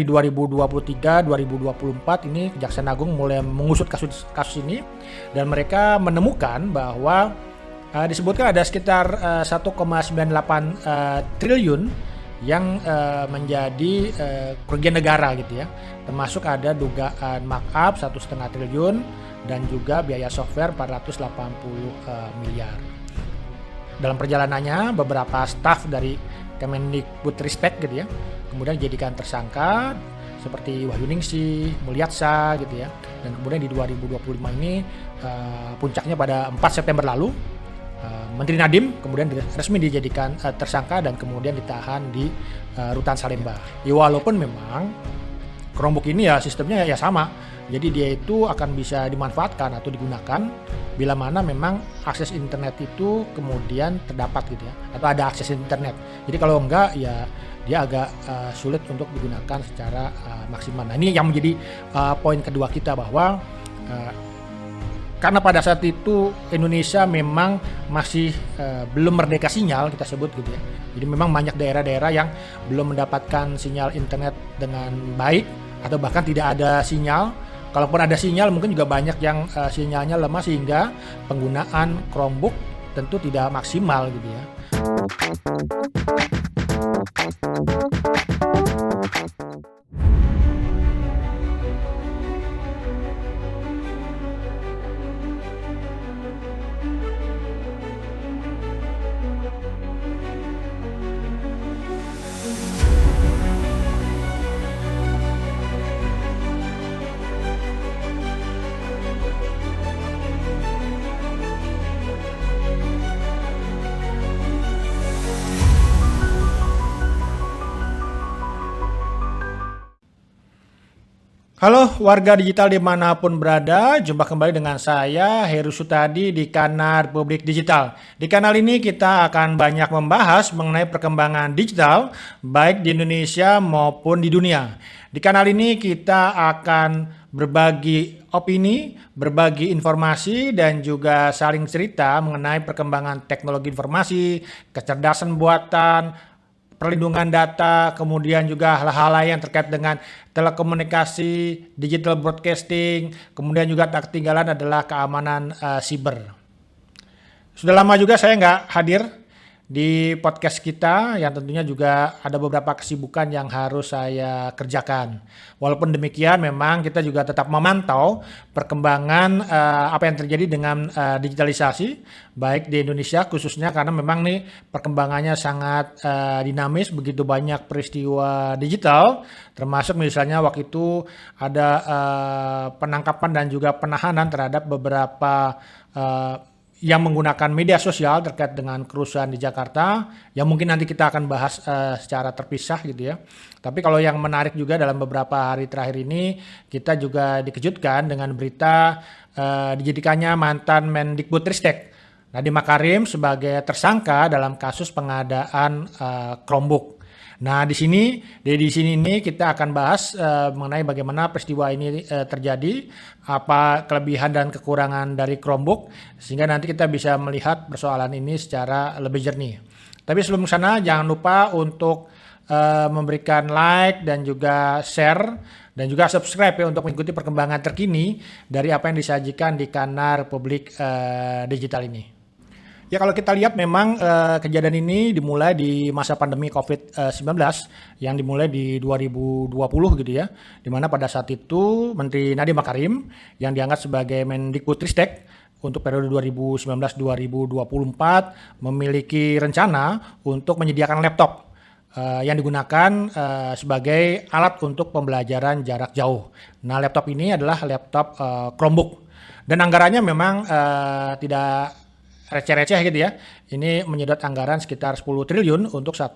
Di 2023-2024 ini Kejaksaan Agung mulai mengusut kasus ini dan mereka menemukan bahwa disebutkan ada sekitar 1,98 triliun yang menjadi kerugian negara gitu ya, termasuk ada dugaan markup 1,5 triliun dan juga biaya software 480 miliar. Dalam perjalanannya beberapa staf dari Kemendikbudristek gitu ya kemudian dijadikan tersangka seperti Wahyuningsih, Mulyatsa gitu ya. Dan kemudian di 2025 ini puncaknya pada 4 September lalu Menteri Nadiem kemudian resmi dijadikan tersangka dan kemudian ditahan di Rutan Salemba. Ya, walaupun memang Chromebook ini ya sistemnya ya sama. Jadi dia itu akan bisa dimanfaatkan atau digunakan bila mana memang akses internet itu kemudian terdapat gitu ya, atau ada akses internet. Jadi kalau enggak ya dia agak sulit untuk digunakan secara maksimal. Nah, ini yang menjadi poin kedua kita bahwa karena pada saat itu Indonesia memang masih belum merdeka sinyal kita sebut gitu ya. Jadi memang banyak daerah-daerah yang belum mendapatkan sinyal internet dengan baik atau bahkan tidak ada sinyal. Kalaupun ada sinyal mungkin juga banyak yang sinyalnya lemah sehingga penggunaan Chromebook tentu tidak maksimal gitu ya. Halo warga digital dimanapun berada, jumpa kembali dengan saya Heru Sutadi di Kanal Republik Digital. Di kanal ini kita akan banyak membahas mengenai perkembangan digital baik di Indonesia maupun di dunia. Di kanal ini kita akan berbagi opini, berbagi informasi dan juga saling cerita mengenai perkembangan teknologi informasi, kecerdasan buatan, perlindungan data, kemudian juga hal-hal lain yang terkait dengan telekomunikasi, digital broadcasting, kemudian juga tak ketinggalan adalah keamanan siber. Sudah lama juga saya nggak hadir di podcast kita yang tentunya juga ada beberapa kesibukan yang harus saya kerjakan. Walaupun demikian memang kita juga tetap memantau perkembangan apa yang terjadi dengan digitalisasi baik di Indonesia khususnya karena memang nih perkembangannya sangat dinamis, begitu banyak peristiwa digital termasuk misalnya waktu itu ada penangkapan dan juga penahanan terhadap beberapa yang menggunakan media sosial terkait dengan kerusuhan di Jakarta yang mungkin nanti kita akan bahas secara terpisah gitu ya. Tapi kalau yang menarik juga dalam beberapa hari terakhir ini kita juga dikejutkan dengan berita dijadikannya mantan Mendikbudristek Nadiem Makarim sebagai tersangka dalam kasus pengadaan Chromebook. Nah, di sini ini kita akan bahas mengenai bagaimana peristiwa ini terjadi, apa kelebihan dan kekurangan dari Chromebook, sehingga nanti kita bisa melihat persoalan ini secara lebih jernih. Tapi sebelum sana, jangan lupa untuk memberikan like dan juga share dan juga subscribe ya untuk mengikuti perkembangan terkini dari apa yang disajikan di Kanal Republik Digital ini. Ya kalau kita lihat memang kejadian ini dimulai di masa pandemi COVID-19 yang dimulai di 2020 gitu ya. Dimana pada saat itu Menteri Nadiem Makarim yang diangkat sebagai Mendikbudristek untuk periode 2019-2024 memiliki rencana untuk menyediakan laptop yang digunakan sebagai alat untuk pembelajaran jarak jauh. Nah laptop ini adalah laptop Chromebook dan anggarannya memang tidak receh-receh gitu ya. Ini menyedot anggaran sekitar 10 triliun untuk 1,2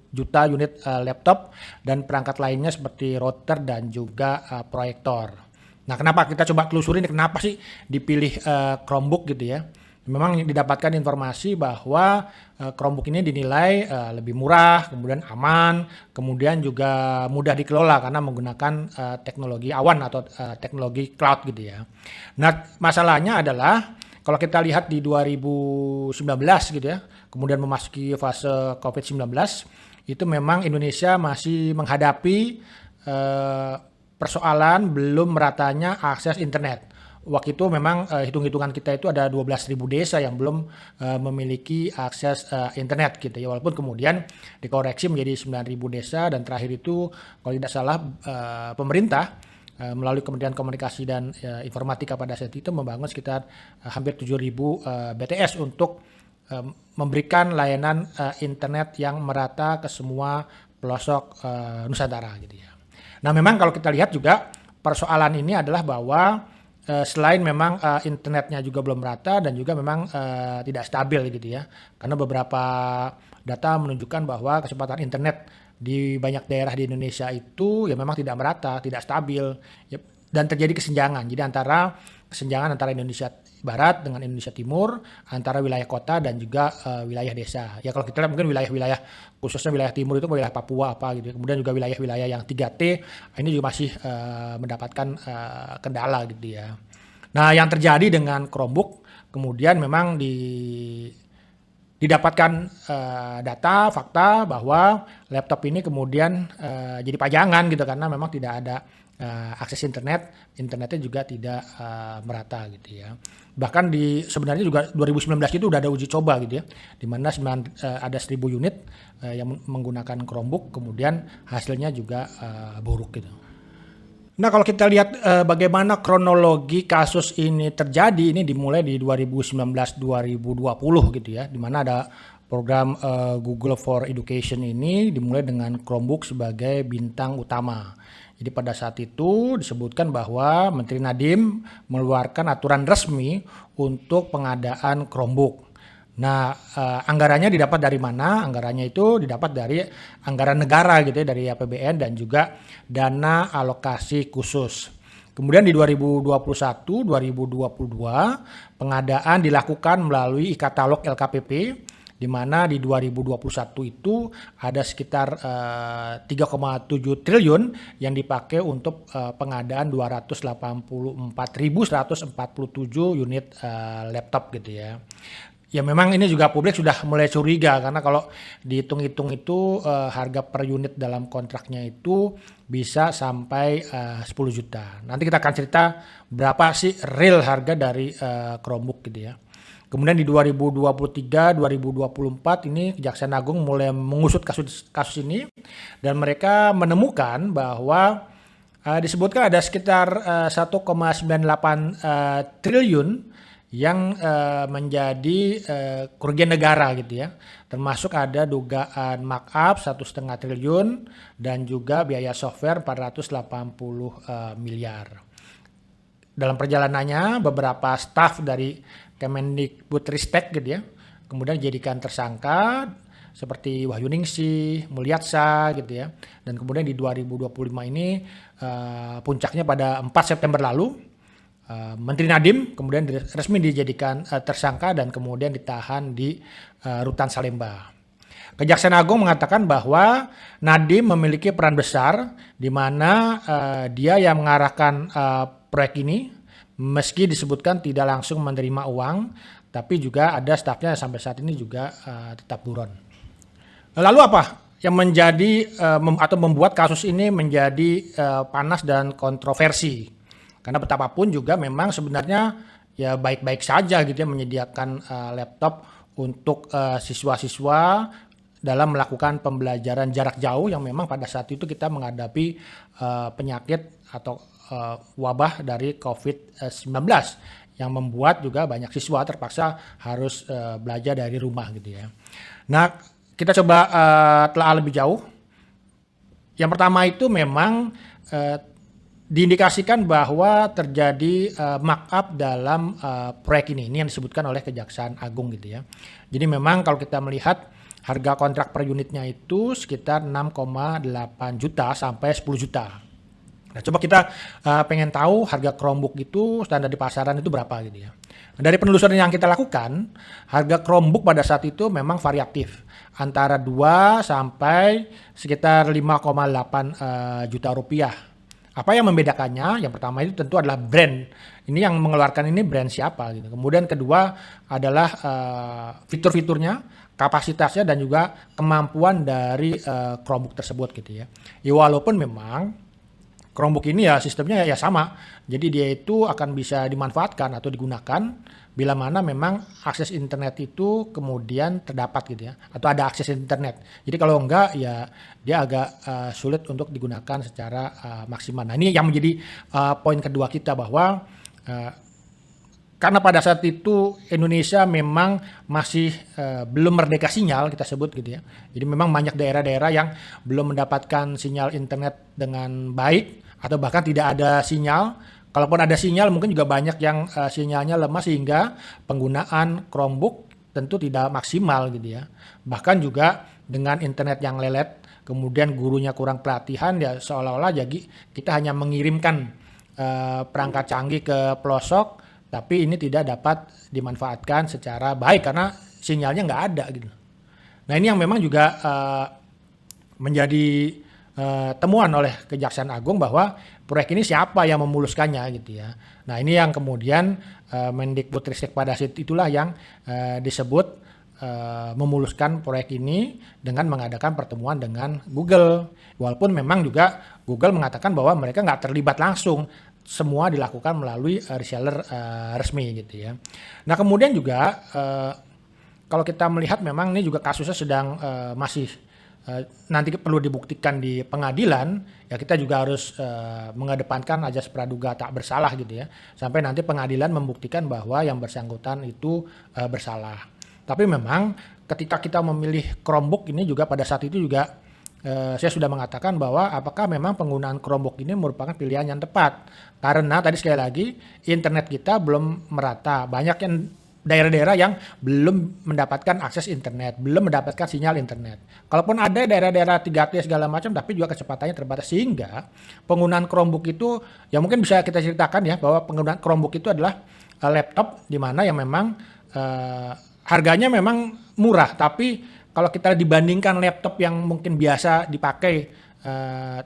juta unit laptop dan perangkat lainnya seperti router dan juga proyektor. Nah, kenapa kita coba telusuri kenapa sih dipilih Chromebook gitu ya? Memang didapatkan informasi bahwa Chromebook ini dinilai lebih murah, kemudian aman, kemudian juga mudah dikelola karena menggunakan teknologi awan atau teknologi cloud gitu ya. Nah, masalahnya adalah kalau kita lihat di 2019 gitu ya, kemudian memasuki fase COVID-19, itu memang Indonesia masih menghadapi eh, persoalan belum meratanya akses internet. Waktu itu memang hitung-hitungan kita itu ada 12.000 desa yang belum memiliki akses internet gitu ya. Walaupun kemudian dikoreksi menjadi 9.000 desa, dan terakhir itu kalau tidak salah pemerintah melalui Kementerian Komunikasi dan Informatika pada saat itu membangun sekitar hampir 7.000 BTS untuk memberikan layanan internet yang merata ke semua pelosok Nusantara gitu ya. Nah, memang kalau kita lihat juga persoalan ini adalah bahwa selain memang internetnya juga belum merata dan juga memang tidak stabil gitu ya. Karena beberapa data menunjukkan bahwa kecepatan internet di banyak daerah di Indonesia itu ya memang tidak merata, tidak stabil ya, dan terjadi kesenjangan. Jadi kesenjangan antara Indonesia Barat dengan Indonesia Timur, antara wilayah kota dan juga wilayah desa. Ya kalau kita lihat mungkin wilayah-wilayah khususnya wilayah timur itu wilayah Papua apa gitu. Kemudian juga wilayah-wilayah yang 3T ini juga masih mendapatkan kendala gitu ya. Nah, yang terjadi dengan Chromebook kemudian memang didapatkan data fakta bahwa laptop ini kemudian jadi pajangan gitu karena memang tidak ada akses internetnya juga tidak merata gitu ya. Bahkan sebenarnya juga 2019 itu udah ada uji coba gitu ya, di mana ada 1.000 unit yang menggunakan Chromebook, kemudian hasilnya juga buruk gitu. Nah, kalau kita lihat bagaimana kronologi kasus ini terjadi, ini dimulai di 2019-2020 gitu ya, di mana ada program Google for Education ini dimulai dengan Chromebook sebagai bintang utama. Jadi pada saat itu disebutkan bahwa Menteri Nadiem mengeluarkan aturan resmi untuk pengadaan Chromebook. Nah, anggarannya didapat dari mana? Anggarannya itu didapat dari anggaran negara gitu ya, dari APBN dan juga dana alokasi khusus. Kemudian di 2021-2022 pengadaan dilakukan melalui e-katalog LKPP, di mana di 2021 itu ada sekitar 3,7 triliun yang dipakai untuk pengadaan 284.147 unit laptop gitu ya. Ya memang ini juga publik sudah mulai curiga karena kalau dihitung-hitung itu harga per unit dalam kontraknya itu bisa sampai 10 juta. Nanti kita akan cerita berapa sih real harga dari Chromebook gitu ya. Kemudian di 2023-2024 ini Kejaksaan Agung mulai mengusut kasus ini dan mereka menemukan bahwa disebutkan ada sekitar 1,98 triliun yang menjadi kerugian negara gitu ya. Termasuk ada dugaan markup 1,5 triliun dan juga biaya software 480 miliar. Dalam perjalanannya beberapa staf dari Kemendikbudristek gitu ya, kemudian dijadikan tersangka seperti Wahyuningsih, Mulyatsa gitu ya. Dan kemudian di 2025 ini puncaknya pada 4 September lalu Menteri Nadiem kemudian resmi dijadikan tersangka dan kemudian ditahan di Rutan Salemba. Kejaksaan Agung mengatakan bahwa Nadiem memiliki peran besar di mana dia yang mengarahkan proyek ini. Meski disebutkan tidak langsung menerima uang, tapi juga ada stafnya sampai saat ini juga tetap buron. Lalu apa yang menjadi atau membuat kasus ini menjadi panas dan kontroversi? Karena betapapun juga memang sebenarnya ya baik-baik saja gitu ya menyediakan laptop untuk siswa-siswa dalam melakukan pembelajaran jarak jauh yang memang pada saat itu kita menghadapi penyakit atau wabah dari COVID-19 yang membuat juga banyak siswa terpaksa harus belajar dari rumah gitu ya. Nah, kita coba telah lebih jauh. Yang pertama itu memang diindikasikan bahwa terjadi markup dalam proyek ini yang disebutkan oleh Kejaksaan Agung gitu ya. Jadi memang kalau kita melihat harga kontrak per unitnya itu sekitar 6,8 juta sampai 10 juta. Nah, coba kita pengen tahu harga Chromebook itu standar di pasaran itu berapa gitu ya. Nah, dari penelusuran yang kita lakukan, harga Chromebook pada saat itu memang variatif. Antara 2 sampai sekitar 5,8 juta rupiah. Apa yang membedakannya? Yang pertama itu tentu adalah brand. Ini yang mengeluarkan ini brand siapa gitu. Kemudian kedua adalah fitur-fiturnya, kapasitasnya dan juga kemampuan dari Chromebook tersebut gitu ya. Ya walaupun memang Chromebook ini ya sistemnya ya sama. Jadi dia itu akan bisa dimanfaatkan atau digunakan bila mana memang akses internet itu kemudian terdapat gitu ya. Atau ada akses internet. Jadi kalau enggak ya dia agak sulit untuk digunakan secara maksimal. Nah ini yang menjadi poin kedua kita bahwa karena pada saat itu Indonesia memang masih belum merdeka sinyal kita sebut gitu ya. Jadi memang banyak daerah-daerah yang belum mendapatkan sinyal internet dengan baik atau bahkan tidak ada sinyal. Kalaupun ada sinyal mungkin juga banyak yang sinyalnya lemah sehingga penggunaan Chromebook tentu tidak maksimal gitu ya. Bahkan juga dengan internet yang lelet, kemudian gurunya kurang pelatihan ya seolah-olah jadi kita hanya mengirimkan perangkat canggih ke pelosok tapi ini tidak dapat dimanfaatkan secara baik karena sinyalnya nggak ada gitu. Nah ini yang memang juga menjadi temuan oleh Kejaksaan Agung bahwa proyek ini siapa yang memuluskannya gitu ya. Nah ini yang kemudian Mendikbudristek pada saat itulah yang disebut memuluskan proyek ini dengan mengadakan pertemuan dengan Google. Walaupun memang juga Google mengatakan bahwa mereka nggak terlibat langsung, semua dilakukan melalui reseller resmi gitu ya. Nah kemudian juga kalau kita melihat memang ini juga kasusnya sedang masih nanti perlu dibuktikan di pengadilan, ya kita juga harus mengedepankan ajas praduga tak bersalah gitu ya. Sampai nanti pengadilan membuktikan bahwa yang bersangkutan itu bersalah. Tapi memang ketika kita memilih Chromebook ini juga pada saat itu juga saya sudah mengatakan bahwa apakah memang penggunaan Chromebook ini merupakan pilihan yang tepat. Karena tadi sekali lagi internet kita belum merata. Banyak yang daerah-daerah yang belum mendapatkan akses internet, belum mendapatkan sinyal internet. Kalaupun ada daerah-daerah 3T segala macam, tapi juga kecepatannya terbatas. Sehingga penggunaan Chromebook itu, ya mungkin bisa kita ceritakan ya, bahwa penggunaan Chromebook itu adalah laptop di mana yang memang harganya memang murah. Tapi kalau kita dibandingkan laptop yang mungkin biasa dipakai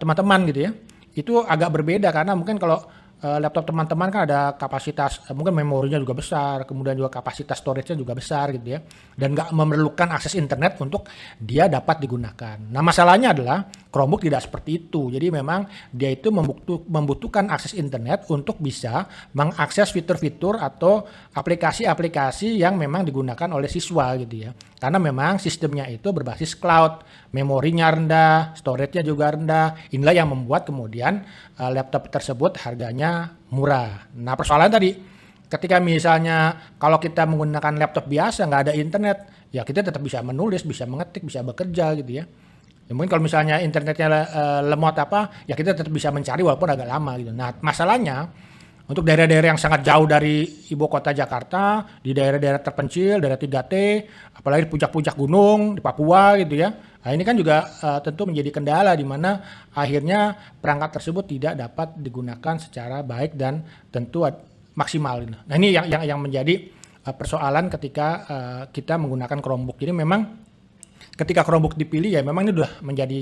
teman-teman gitu ya, itu agak berbeda karena mungkin kalau laptop teman-teman kan ada kapasitas mungkin memorinya juga besar, kemudian juga kapasitas storage-nya juga besar gitu ya, dan nggak memerlukan akses internet untuk dia dapat digunakan. Nah masalahnya adalah Chromebook tidak seperti itu, jadi memang dia itu membutuhkan akses internet untuk bisa mengakses fitur-fitur atau aplikasi-aplikasi yang memang digunakan oleh siswa gitu ya, karena memang sistemnya itu berbasis cloud, memorinya rendah, storage-nya juga rendah. Inilah yang membuat kemudian laptop tersebut harganya murah. Nah persoalan tadi, ketika misalnya kalau kita menggunakan laptop biasa nggak ada internet, ya kita tetap bisa menulis, bisa mengetik, bisa bekerja gitu ya. Ya mungkin kalau misalnya internetnya lemot apa, ya kita tetap bisa mencari walaupun agak lama gitu. Nah masalahnya untuk daerah-daerah yang sangat jauh dari ibu kota Jakarta, di daerah-daerah terpencil, daerah 3T, apalagi di puncak-puncak gunung, di Papua gitu ya. Nah ini kan juga tentu menjadi kendala di mana akhirnya perangkat tersebut tidak dapat digunakan secara baik dan tentu maksimal. Nah ini yang menjadi persoalan ketika kita menggunakan Chromebook. Jadi memang ketika Chromebook dipilih ya memang ini sudah menjadi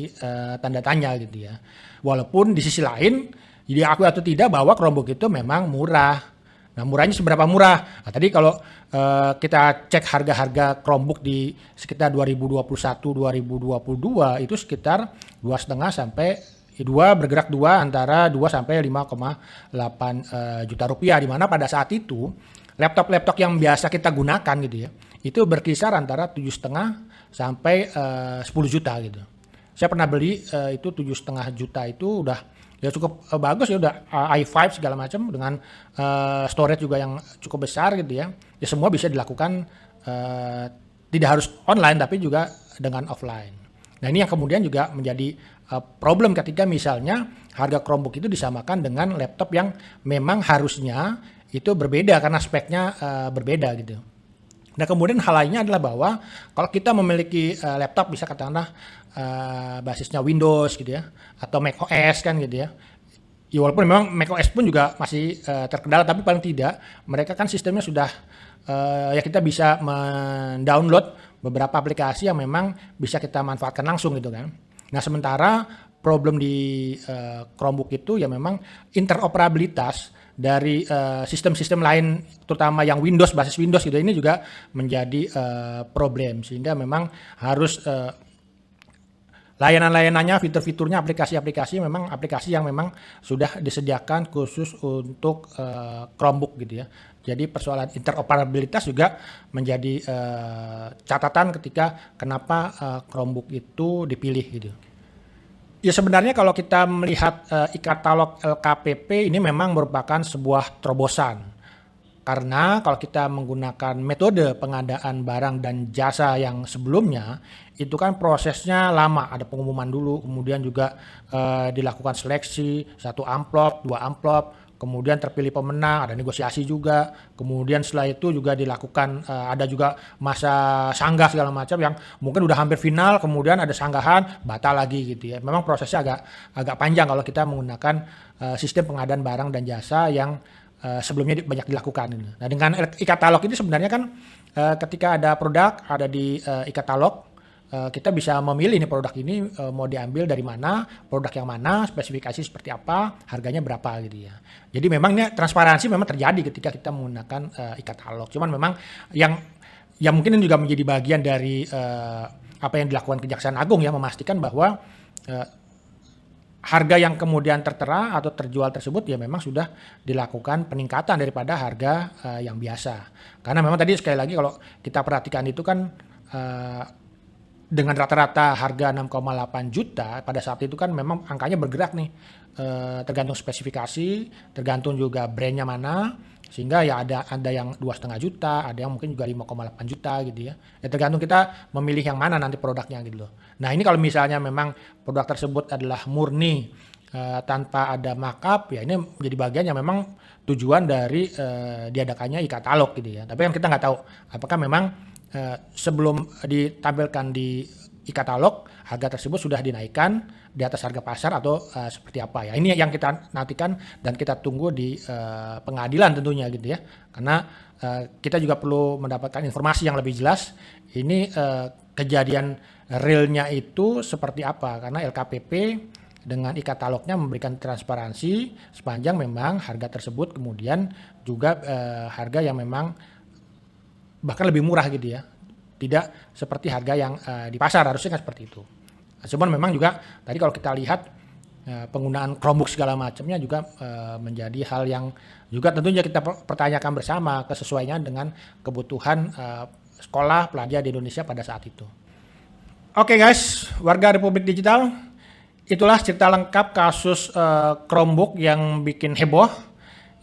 tanda tanya gitu ya. Walaupun di sisi lain, jadi aku atau tidak bahwa Chromebook itu memang murah. Nah murahnya seberapa murah? Nah, tadi kalau kita cek harga-harga Chromebook di sekitar 2021-2022 itu sekitar 2,5 sampai 2 bergerak 2 antara 2 sampai 5,8 juta rupiah, di mana pada saat itu laptop-laptop yang biasa kita gunakan gitu ya itu berkisar antara 7,5 sampai 10 juta gitu. Saya pernah beli itu 7,5 juta itu udah ya cukup bagus ya, udah i5 segala macam dengan storage juga yang cukup besar gitu ya. Ya semua bisa dilakukan tidak harus online tapi juga dengan offline. Nah ini yang kemudian juga menjadi problem ketika misalnya harga Chromebook itu disamakan dengan laptop yang memang harusnya itu berbeda karena speknya berbeda gitu. Nah kemudian hal lainnya adalah bahwa kalau kita memiliki laptop bisa katakanlah basisnya Windows gitu ya atau macOS kan gitu ya. Ya walaupun memang macOS pun juga masih terkendala tapi paling tidak mereka kan sistemnya sudah ya kita bisa mendownload beberapa aplikasi yang memang bisa kita manfaatkan langsung gitu kan. Nah sementara problem di Chromebook itu ya memang interoperabilitas dari sistem-sistem lain, terutama yang Windows, basis Windows gitu, ini juga menjadi problem, sehingga memang harus layanan-layanannya, fitur-fiturnya, aplikasi-aplikasi memang aplikasi yang memang sudah disediakan khusus untuk Chromebook gitu ya. Jadi persoalan interoperabilitas juga menjadi catatan ketika kenapa Chromebook itu dipilih gitu. Ya sebenarnya kalau kita melihat e-katalog LKPP ini memang merupakan sebuah terobosan. Karena kalau kita menggunakan metode pengadaan barang dan jasa yang sebelumnya, itu kan prosesnya lama, ada pengumuman dulu, kemudian juga dilakukan seleksi, 1 amplop, 2 amplop, kemudian terpilih pemenang, ada negosiasi juga, kemudian setelah itu juga dilakukan ada juga masa sanggah segala macam yang mungkin udah hampir final, kemudian ada sanggahan, batal lagi gitu ya. Memang prosesnya agak panjang kalau kita menggunakan sistem pengadaan barang dan jasa yang sebelumnya banyak dilakukan. Nah dengan e-katalog ini sebenarnya kan ketika ada produk ada di e-katalog, kita bisa memilih nih produk ini mau diambil dari mana, produk yang mana, spesifikasi seperti apa, harganya berapa gitu ya. Jadi memang ini transparansi memang terjadi ketika kita menggunakan e-katalog. Cuman memang yang mungkin ini juga menjadi bagian dari apa yang dilakukan Kejaksaan Agung ya, memastikan bahwa harga yang kemudian tertera atau terjual tersebut ya memang sudah dilakukan peningkatan daripada harga yang biasa. Karena memang tadi sekali lagi kalau kita perhatikan itu kan dengan rata-rata harga 6,8 juta pada saat itu kan memang angkanya bergerak nih, tergantung spesifikasi, tergantung juga brandnya mana, sehingga ya ada yang 2,5 juta, ada yang mungkin juga 5,8 juta gitu ya. Ya tergantung kita memilih yang mana nanti produknya gitu loh. Nah ini kalau misalnya memang produk tersebut adalah murni tanpa ada markup, ya ini menjadi bagian yang memang tujuan dari diadakannya e-katalog gitu ya. Tapi kan kita nggak tahu apakah memang sebelum ditampilkan di e-katalog harga tersebut sudah dinaikkan di atas harga pasar atau seperti apa ya. Ini yang kita nantikan dan kita tunggu di pengadilan tentunya gitu ya. Karena kita juga perlu mendapatkan informasi yang lebih jelas ini kejadian realnya itu seperti apa, karena LKPP dengan e-katalognya memberikan transparansi sepanjang memang harga tersebut kemudian juga harga yang memang bahkan lebih murah gitu ya, tidak seperti harga yang di pasar, harusnya kan seperti itu. Cuman memang juga tadi kalau kita lihat penggunaan Chromebook segala macamnya juga menjadi hal yang juga tentunya kita pertanyakan bersama kesesuaiannya dengan kebutuhan sekolah pelajar di Indonesia pada saat itu. Oke guys, warga Republik Digital, itulah cerita lengkap kasus Chromebook yang bikin heboh.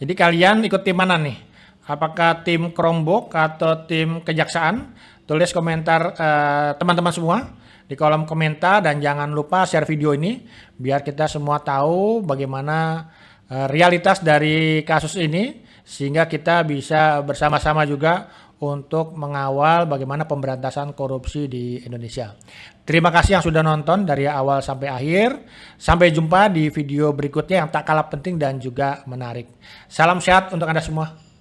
Jadi kalian ikut tim mana nih? Apakah tim Chromebook atau tim Kejaksaan? Tulis komentar teman-teman semua di kolom komentar dan jangan lupa share video ini biar kita semua tahu bagaimana realitas dari kasus ini sehingga kita bisa bersama-sama juga untuk mengawal bagaimana pemberantasan korupsi di Indonesia. Terima kasih yang sudah nonton dari awal sampai akhir. Sampai jumpa di video berikutnya yang tak kalah penting dan juga menarik. Salam sehat untuk Anda semua.